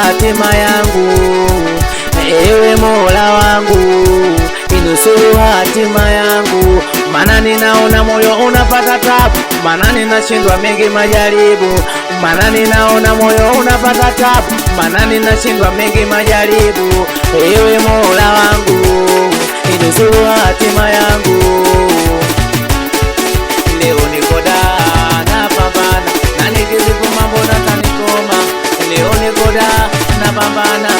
hatima yangu, ewe Mola wangu, inusuru hatima yangu. Maana ninaona moyo unapata tabu, maana ninashindwa mengi majaribu, maana ninaona moyo unapata tabu, maana ninashindwa mengi majaribu. Ewe Mola wangu, inusuru hatima yangu. Leo niko da napambana, na nikizifu mambo natanikoma. Leo niko da napambana,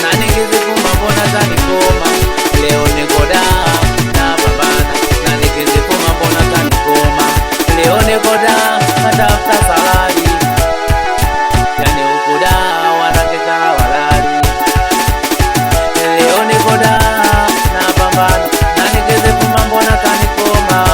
na nikizifu mambo natanikoma. Leo niko da napambana, na nikizifu mambo natanikoma. Leo niko da natafuta salari, yani huku da wanaketa walali. Leo niko da napambana, na nikizifu mambo natanikoma.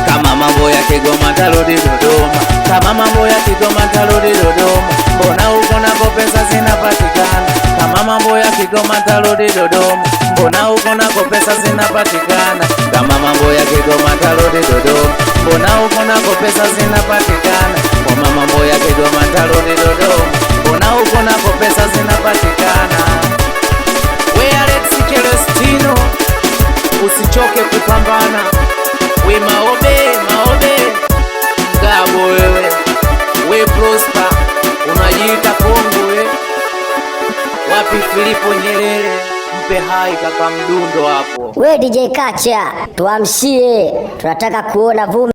Kama mambo ya Kigoma tarudi Dodoma, kama mambo ya Kigoma tarudi Dodoma. Mbona uko nako pesa zinapatikana? Kama mambo ya Kigoma tarudi Dodoma. Mbona uko nako pesa zinapatikana? Kama mambo ya Kigoma tarudi Dodoma. Mbona uko nako pesa zinapatikana? Kama mambo ya Kigoma tarudi Dodoma. Mbona uko nako pesa zinapatikana? We Alex Celestino, usichoke kupambana. We maobe Ngabo, wewe we Prosper, unajiita kongwe. Wapi Filipo Nyerere? Mpe hai kaka Mdundo hapo. We DJ Kacha, tuamshie, tunataka kuona vumbi.